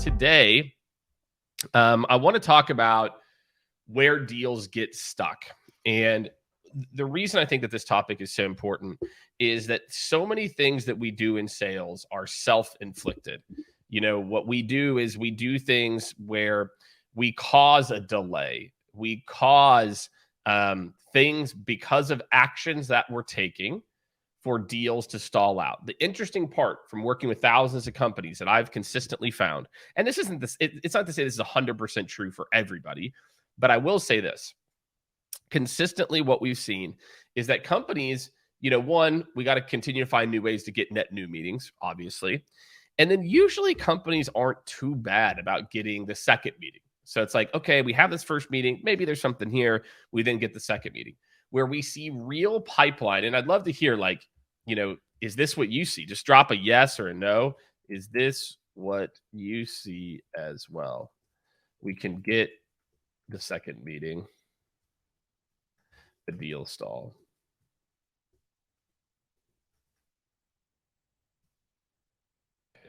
today, I want to talk about where deals get stuck. And the reason I think that this topic is so important is that so many things that we do in sales are self-inflicted. What we do is we do things where we cause a delay. We cause things because of actions that we're taking for deals to stall out. The interesting part from working with thousands of companies that I've consistently found, and this isn't this, it's not to say this is 100% true for everybody, but I will say this. Consistently, what we've seen is that companies, one, we got to continue to find new ways to get net new meetings, obviously. And then usually companies aren't too bad about getting the second meeting. So it's like, okay, we have this first meeting. Maybe there's something here. We then get the second meeting where we see real pipeline. And I'd love to hear, is this what you see? Just drop a yes or a no. Is this what you see as well? We can get the second meeting, the deal stall.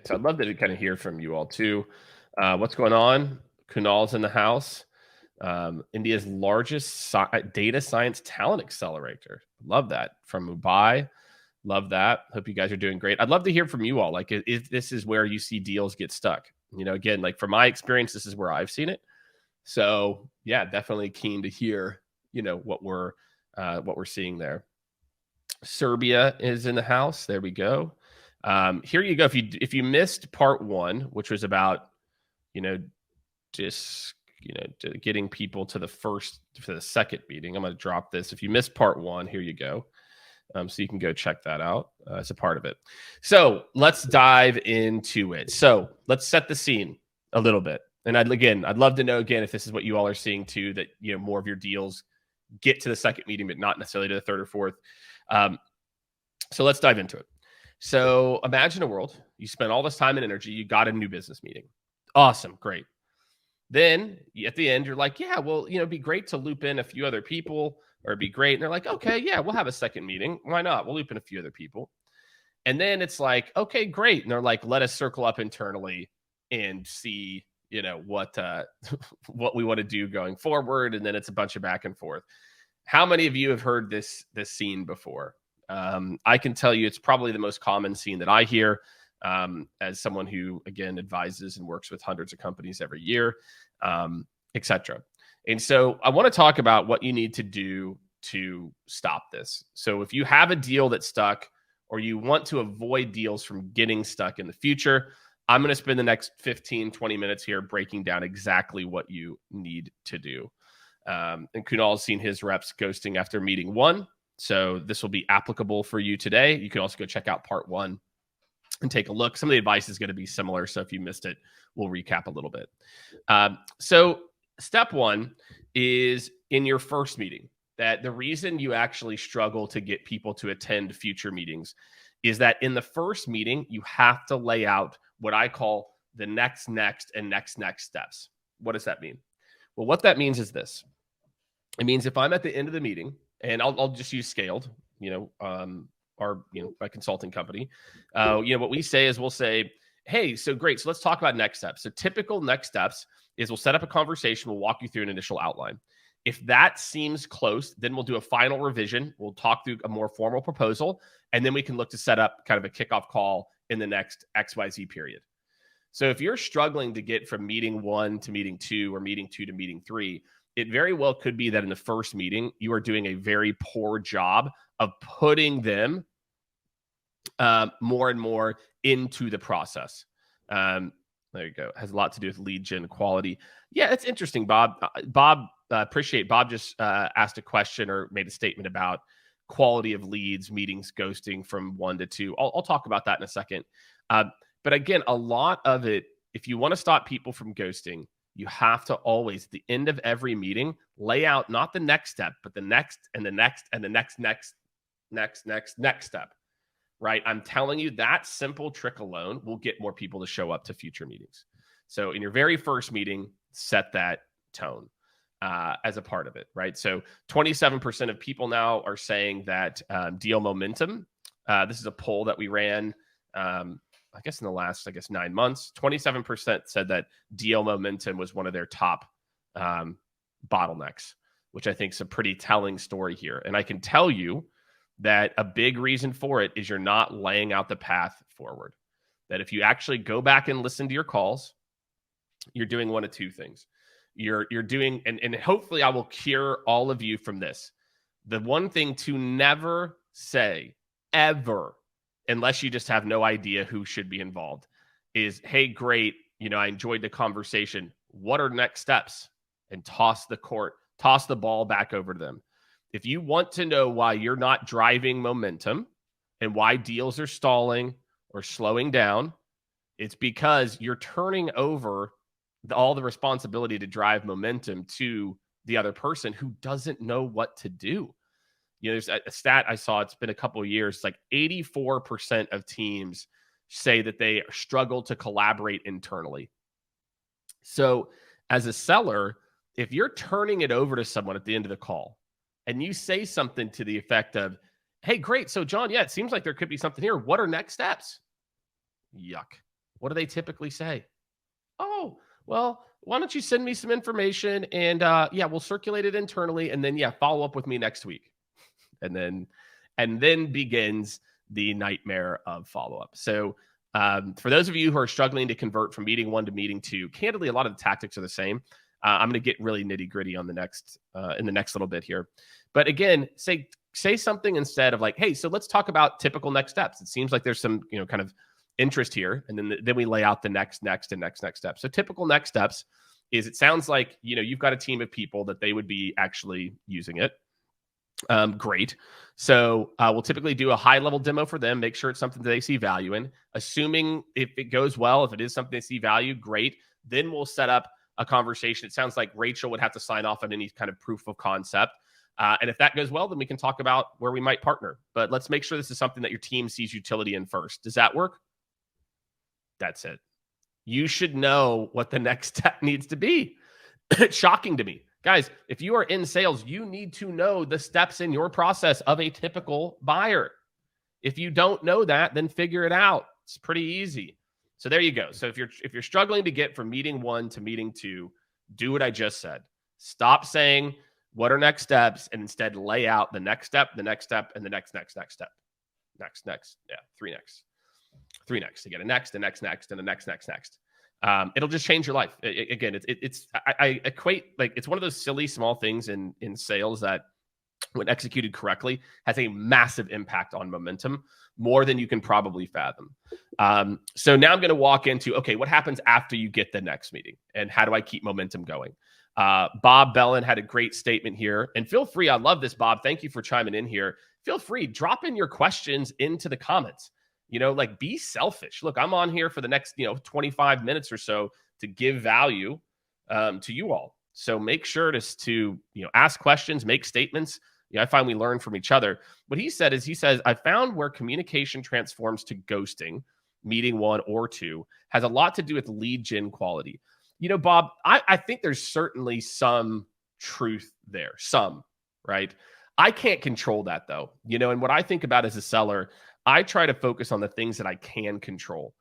So I'd love to kind of hear from you all too. What's going on? Kunal's in the house. India's largest data science talent accelerator. Love that. From Mumbai. Love that. Hope you guys are doing great. I'd love to hear from you all. Like, if this is where you see deals get stuck. Again, like from my experience, this is where I've seen it. So yeah, definitely keen to hear, what we're seeing there. Serbia is in the house. There we go. Here you go. If you missed part one, which was about, just getting people to the second meeting, I'm going to drop this. If you missed part one, here you go. So you can go check that out as a part of it. So let's dive into it. So let's set the scene a little bit. And I'd love to know again if this is what you all are seeing too, that more of your deals get to the second meeting, but not necessarily to the third or fourth. So let's dive into it. So imagine a world, you spent all this time and energy, you got a new business meeting. Awesome, great. Then at the end, you're like, yeah, well, it'd be great to loop in a few other people, or it'd be great. And they're like, okay, yeah, we'll have a second meeting. Why not? We'll loop in a few other people. And then it's like, okay, great. And they're like, let us circle up internally and see, what what we want to do going forward. And then it's a bunch of back and forth. How many of you have heard this scene before? I can tell you it's probably the most common scene that I hear as someone who, again, advises and works with hundreds of companies every year, etc. And so I want to talk about what you need to do to stop this. So if you have a deal that's stuck, or you want to avoid deals from getting stuck in the future, I'm going to spend the next 15, 20 minutes here breaking down exactly what you need to do. And Kunal's seen his reps ghosting after meeting one. So this will be applicable for you today. You can also go check out part one and take a look. Some of the advice is going to be similar. So if you missed it, we'll recap a little bit. So step one is in your first meeting, that the reason you actually struggle to get people to attend future meetings is that in the first meeting, you have to lay out what I call the next steps. What does that mean? Well, what that means is this. It means if I'm at the end of the meeting, and I'll just use Skaled, my consulting company, what we say is we'll say, hey, so great. So let's talk about next steps. So typical next steps is we'll set up a conversation. We'll walk you through an initial outline. If that seems close, then we'll do a final revision. We'll talk through a more formal proposal, and then we can look to set up kind of a kickoff call in the next XYZ period. So if you're struggling to get from meeting one to meeting two, or meeting two to meeting three, it very well could be that in the first meeting, you are doing a very poor job of putting them more and more into the process. There you go. It has a lot to do with lead gen quality. Yeah, it's interesting, Bob. Bob just asked a question or made a statement about quality of leads, meetings ghosting from 1 to 2. I'll talk about that in a second. But again, a lot of it, if you want to stop people from ghosting, you have to always, at the end of every meeting, lay out not the next step, but the next and the next and the next step, right? I'm telling you, that simple trick alone will get more people to show up to future meetings. So in your very first meeting, set that tone as a part of it, right? So 27% of people now are saying that deal momentum, this is a poll that we ran I guess in the last, 9 months, 27% said that deal momentum was one of their top bottlenecks, which I think is a pretty telling story here. And I can tell you that a big reason for it is you're not laying out the path forward. That if you actually go back and listen to your calls, you're doing one of two things. You're doing, and hopefully I will cure all of you from this. The one thing to never say, ever, unless you just have no idea who should be involved, is, hey, great, I enjoyed the conversation. What are next steps? And toss the ball back over to them. If you want to know why you're not driving momentum and why deals are stalling or slowing down, it's because you're turning over all the responsibility to drive momentum to the other person who doesn't know what to do. There's a stat I saw, it's been a couple of years, like 84% of teams say that they struggle to collaborate internally. So as a seller, if you're turning it over to someone at the end of the call and you say something to the effect of, hey, great. So John, yeah, it seems like there could be something here. What are next steps? Yuck. What do they typically say? Oh, well, why don't you send me some information and we'll circulate it internally. And then, follow up with me next week. And then begins the nightmare of follow-up. So for those of you who are struggling to convert from meeting 1 to meeting 2, candidly, a lot of the tactics are the same. I'm going to get really nitty gritty on the next in the next little bit here. But again, say something instead of like, hey, so let's talk about typical next steps. It seems like there's some, kind of interest here. And then we lay out the next step. So typical next steps is, it sounds like, you've got a team of people that they would be actually using it. Great. So we'll typically do a high level demo for them, make sure it's something that they see value in. Assuming if it goes well, if it is something they see value, great. Then we'll set up a conversation. It sounds like Rachel would have to sign off on any kind of proof of concept. And if that goes well, then we can talk about where we might partner. But let's make sure this is something that your team sees utility in first. Does that work? That's it. You should know what the next step needs to be. It's shocking to me. Guys, if you are in sales, you need to know the steps in your process of a typical buyer. If you don't know that, then figure it out. It's pretty easy. So there you go. So if you're struggling to get from meeting 1 to meeting 2, do what I just said. Stop saying what are next steps and instead lay out the next step, and the next step. Next. Yeah, 3 next. 3 next. You get a next, a next, and a next. It'll just change your life. Again, I equate, like, it's one of those silly small things in sales that, when executed correctly, has a massive impact on momentum, more than you can probably fathom. So now I'm going to walk into, okay, what happens after you get the next meeting, and how do I keep momentum going? Bob Bellin had a great statement here, and feel free. I love this, Bob. Thank you for chiming in here. Feel free, drop in your questions into the comments. Like, be selfish. Look, I'm on here for the next, 25 minutes or so to give value to you all. So make sure to ask questions, make statements. I find we learn from each other. What he said is, he says, I found where communication transforms to ghosting, meeting 1 or 2, has a lot to do with lead gen quality. Bob, I think there's certainly some truth there. Some, right? I can't control that though. And what I think about as a seller, I try to focus on the things that I can control.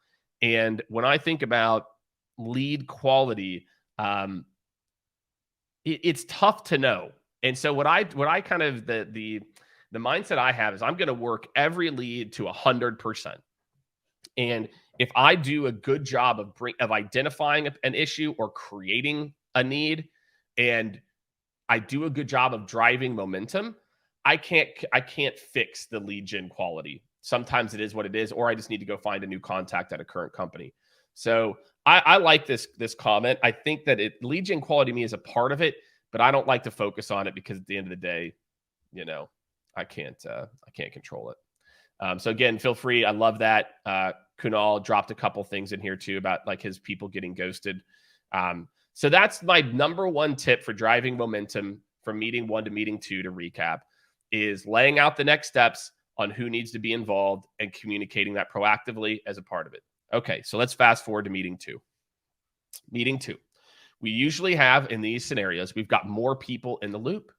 And when I think about lead quality, it's tough to know. And so what I kind of, the mindset I have is, I'm going to work every lead to 100%. And if I do a good job of identifying an issue or creating a need, and I do a good job of driving momentum, I can't fix the lead gen quality. Sometimes it is what it is, or I just need to go find a new contact at a current company. So I like this comment. I think that lead gen quality to me is a part of it, but I don't like to focus on it, because at the end of the day, I can't control it. So again, feel free. I love that. Kunal dropped a couple things in here too about like his people getting ghosted. So that's my number 1 tip for driving momentum from meeting 1 to meeting 2, to recap, is laying out the next steps on who needs to be involved and communicating that proactively as a part of it. Okay, so let's fast forward to meeting 2. Meeting 2. We usually have, in these scenarios, we've got more people in the loop.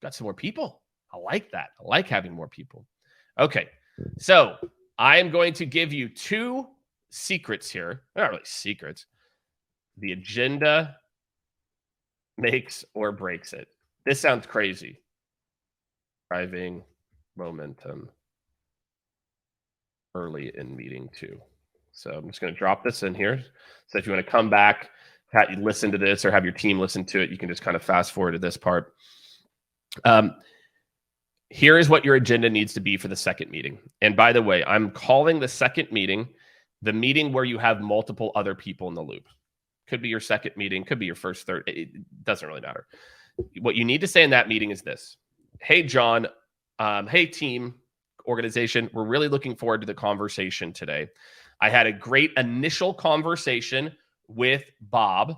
Got some more people. I like that. I like having more people. Okay, so I am going to give you 2 secrets here. They're not really secrets. The agenda makes or breaks it. This sounds crazy. Driving momentum early in meeting 2. So I'm just going to drop this in here. So if you want to come back, listen to this, or have your team listen to it, you can just kind of fast forward to this part. Here is what your agenda needs to be for the second meeting. And by the way, I'm calling the second meeting the meeting where you have multiple other people in the loop. Could be your second meeting, could be your first, third. It doesn't really matter. What you need to say in that meeting is this. Hey, John. Hey, team, organization. We're really looking forward to the conversation today. I had a great initial conversation with Bob,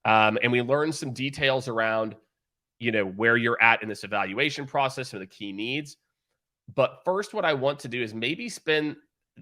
and we learned some details around, where you're at in this evaluation process and the key needs. But first, what I want to do is maybe spend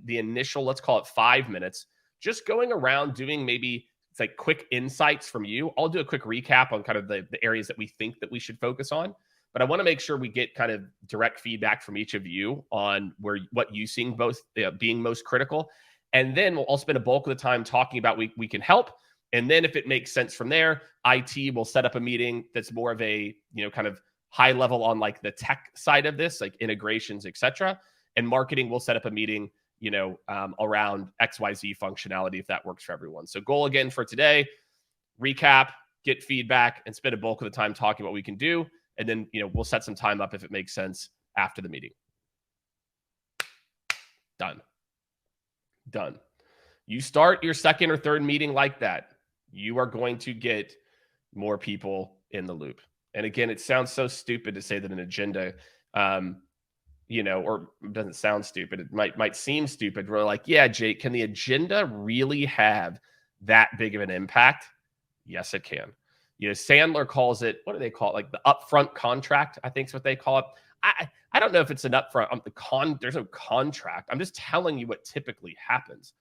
the initial, let's call it 5 minutes, just going around doing maybe it's like quick insights from you. I'll do a quick recap on kind of the areas that we think that we should focus on. But I want to make sure we get kind of direct feedback from each of you on what you seeing both being most critical. And then I'll spend a bulk of the time talking about we can help. And then if it makes sense from there, IT will set up a meeting that's more of a, kind of high level on like the tech side of this, like integrations, et cetera. And marketing will set up a meeting, around XYZ functionality, if that works for everyone. So goal again for today, recap, get feedback, and spend a bulk of the time talking what we can do. And then, we'll set some time up if it makes sense after the meeting. Done. You start your second or third meeting like that, you are going to get more people in the loop. And again, it sounds so stupid to say that an agenda, or it doesn't sound stupid. It might seem stupid. We're like, yeah, Jake, can the agenda really have that big of an impact? Yes, it can. Sandler calls it, what do they call it? Like the upfront contract, I think is what they call it. I don't know if it's an upfront. There's no contract. I'm just telling you what typically happens,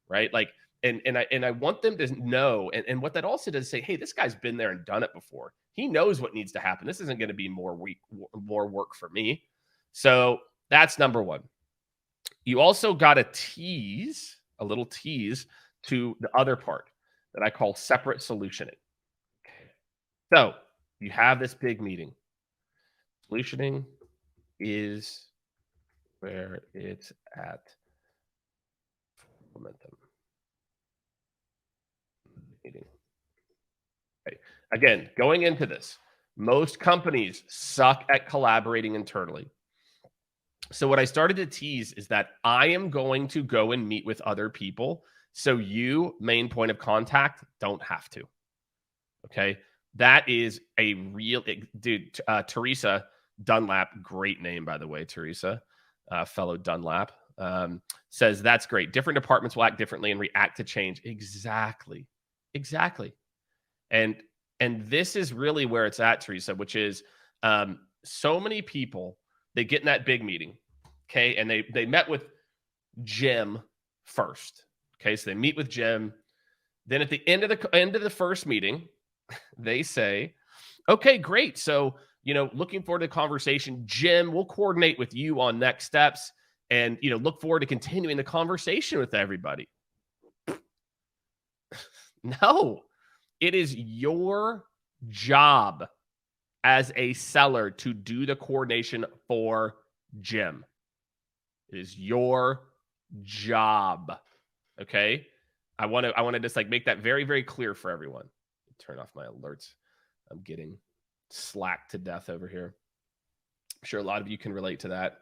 right? Like, and I want them to know, and what that also does is say, hey, this guy's been there and done it before. He knows what needs to happen. This isn't going to be more work for me. So that's number one. You also got a little tease to the other part that I call separate solutioning. So you have this big meeting. Solutioning is where it's at. Momentum. Meeting. Okay. Again, going into this, most companies suck at collaborating internally. So what I started to tease is that I am going to go and meet with other people. So you, main point of contact, don't have to. Okay. That is a real dude. Teresa Dunlap, great name, by the way, Teresa, fellow Dunlap, says that's great. Different departments will act differently and react to change. Exactly. And this is really where it's at, Teresa, which is so many people, they get in that big meeting, okay, and they met with Jim first, okay, so they meet with Jim. Then at the end of the first meeting, they say, okay, great. So, looking forward to the conversation. Jim, we'll coordinate with you on next steps and, look forward to continuing the conversation with everybody. No, it is your job as a seller to do the coordination for Jim. It is your job. Okay. I want to just make that very, very clear for everyone. Turn off my alerts. I'm getting slacked to death over here. I'm sure a lot of you can relate to that.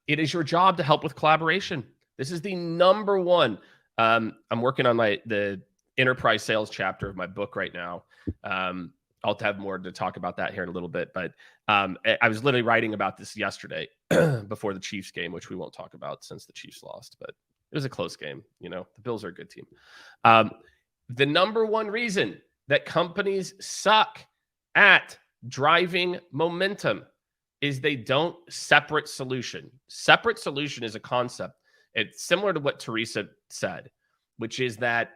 It is your job to help with collaboration. This is the number one. I'm working on the enterprise sales chapter of my book right now. I'll have more to talk about that here in a little bit, but I was literally writing about this yesterday before the Chiefs game, which we won't talk about since the Chiefs lost, but it was a close game. The Bills are a good team. The number one reason that companies suck at driving momentum is they don't separate solution. Separate solution is a concept. It's similar to what Teresa said, which is that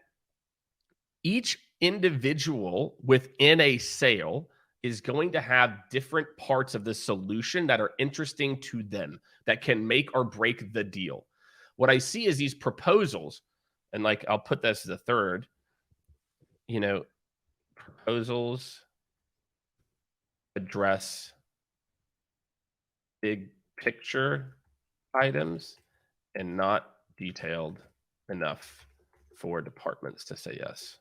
each individual within a sale is going to have different parts of the solution that are interesting to them, that can make or break the deal. What I see is these proposals and like I'll put this as a third, proposals address big picture items and not detailed enough for departments to say yes.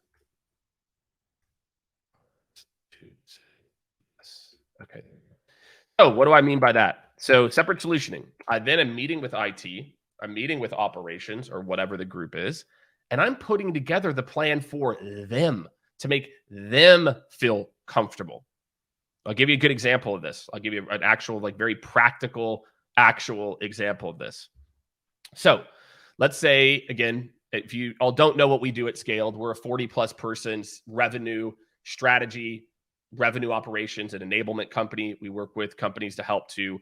Okay. Oh, what do I mean by that? So separate solutioning. I then am meeting with IT, I'm meeting with operations or whatever the group is, and I'm putting together the plan for them to make them feel comfortable. I'll give you a good example of this. I'll give you an actual, like very practical, actual example of this. So let's say, again, if you all don't know what we do at Skaled, we're a 40 plus person revenue strategy, revenue operations, and enablement company. We work with companies to help to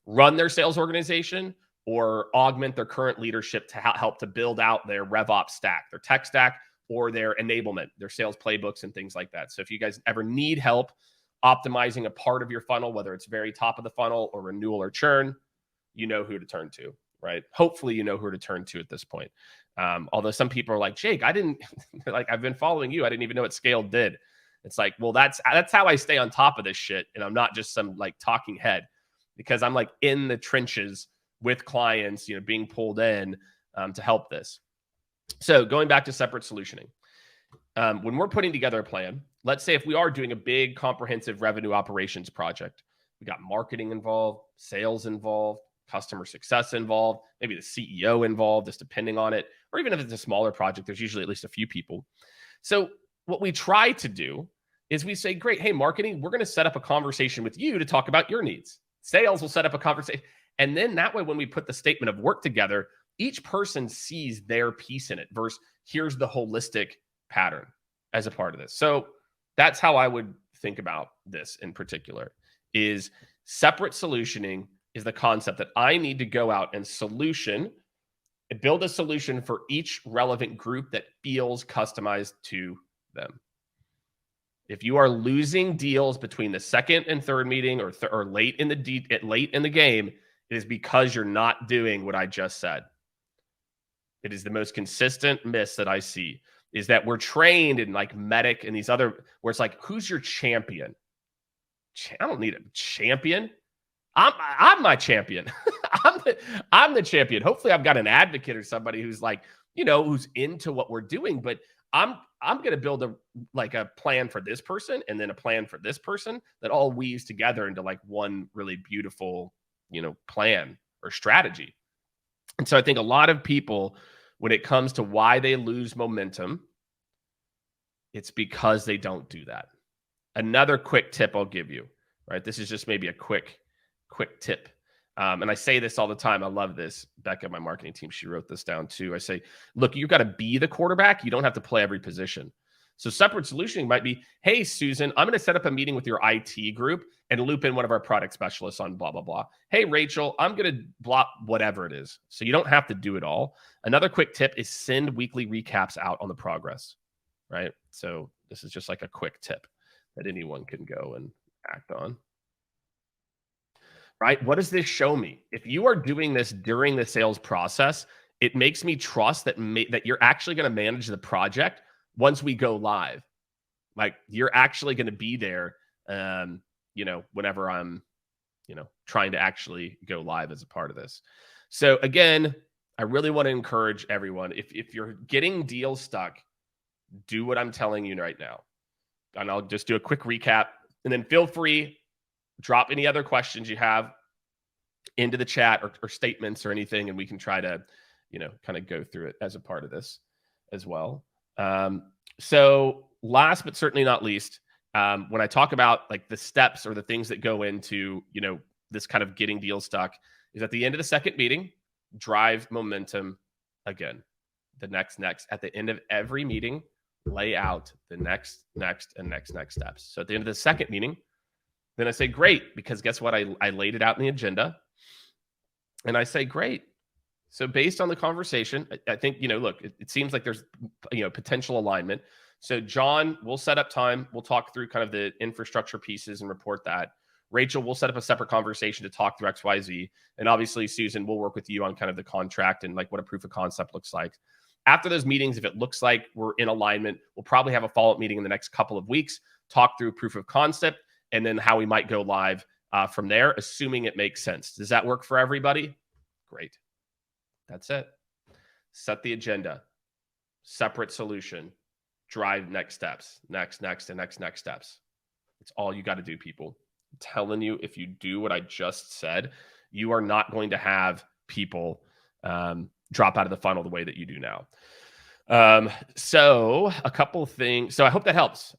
run their sales organization or augment their current leadership to help to build out their RevOps stack, their tech stack, or their enablement, their sales playbooks and things like that. So if you guys ever need help optimizing a part of your funnel, whether it's very top of the funnel or renewal or churn, you know who to turn to, right? Hopefully you know who to turn to at this point. Although some people are like, Jake, I didn't like, I've been following you. I didn't even know what Skaled did. It's like, well, that's how I stay on top of this shit. And I'm not just some like talking head, because I'm like in the trenches with clients, being pulled in to help this. So going back to separate solutioning, when we're putting together a plan, let's say if we are doing a big comprehensive revenue operations project, we got marketing involved, sales involved, customer success involved, maybe the CEO involved, just depending on it. Or even if it's a smaller project, there's usually at least a few people. So what we try to do is we say, great, hey, marketing, we're going to set up a conversation with you to talk about your needs. Sales will set up a conversation. And then that way, when we put the statement of work together, each person sees their piece in it versus here's the holistic pattern as a part of this. So that's how I would think about this in particular, is separate solutioning is the concept that I need to go out and build a solution for each relevant group that feels customized to them. If you are losing deals between the second and third meeting or late in the game, it is because you're not doing what I just said. It is the most consistent miss that I see, is that we're trained in like medic and these other, where it's like, who's your champion? I don't need a champion. I'm my champion. I'm the champion. Hopefully I've got an advocate or somebody who's like, who's into what we're doing, but I'm going to build a plan for this person and then a plan for this person that all weaves together into like one really beautiful, plan or strategy. And so I think a lot of people, when it comes to why they lose momentum, it's because they don't do that. Another quick tip I'll give you, right? This is just maybe a quick tip. And I say this all the time. I love this. Becca, my marketing team, she wrote this down too. I say, look, you've got to be the quarterback. You don't have to play every position. So separate solutioning might be, hey, Susan, I'm going to set up a meeting with your IT group and loop in one of our product specialists on blah, blah, blah. Hey, Rachel, I'm going to block whatever it is. So you don't have to do it all. Another quick tip is send weekly recaps out on the progress, right? So this is just like a quick tip that anyone can go and act on. Right? What does this show me? If you are doing this during the sales process, it makes me trust that you're actually going to manage the project once we go live. Like you're actually going to be there, whenever I'm, trying to actually go live as a part of this. So again, I really want to encourage everyone, if you're getting deals stuck, do what I'm telling you right now. And I'll just do a quick recap, and then feel free, drop any other questions you have into the chat or statements or anything, and we can try to, kind of go through it as a part of this as well. So last but certainly not least, when I talk about like the steps or the things that go into, this kind of getting deals stuck, is at the end of the second meeting, drive momentum again. The next, at the end of every meeting, lay out the next steps. So at the end of the second meeting, then I say, great, because guess what? I laid it out in the agenda. And I say, great. So based on the conversation, I think, look, it seems like there's, potential alignment. So John, we'll set up time. We'll talk through kind of the infrastructure pieces and report that. Rachel, we'll set up a separate conversation to talk through XYZ. And obviously, Susan, we'll work with you on kind of the contract and like what a proof of concept looks like. After those meetings, if it looks like we're in alignment, we'll probably have a follow-up meeting in the next couple of weeks, talk through proof of concept, and then how we might go live from there, assuming it makes sense. Does that work for everybody? Great. That's it. Set the agenda. Separate solution. Drive next steps. Next steps. It's all you got to do, people. I'm telling you, if you do what I just said, you are not going to have people drop out of the funnel the way that you do now. So a couple of things. So I hope that helps.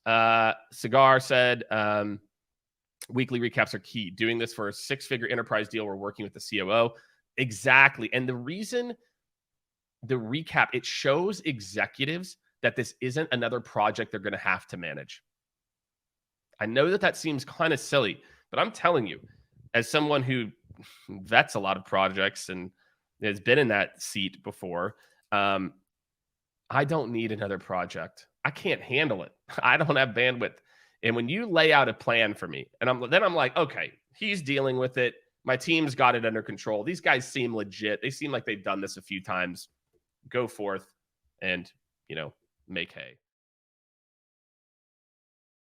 Cigar said, weekly recaps are key. Doing this for a 6-figure enterprise deal, we're working with the COO. Exactly. And the reason the recap, it shows executives that this isn't another project they're going to have to manage. I know that seems kind of silly, but I'm telling you, as someone who vets a lot of projects and has been in that seat before, I don't need another project. I can't handle it. I don't have bandwidth. And when you lay out a plan for me, and I'm like, okay, he's dealing with it. My team's got it under control. These guys seem legit. They seem like they've done this a few times. Go forth and, make hay.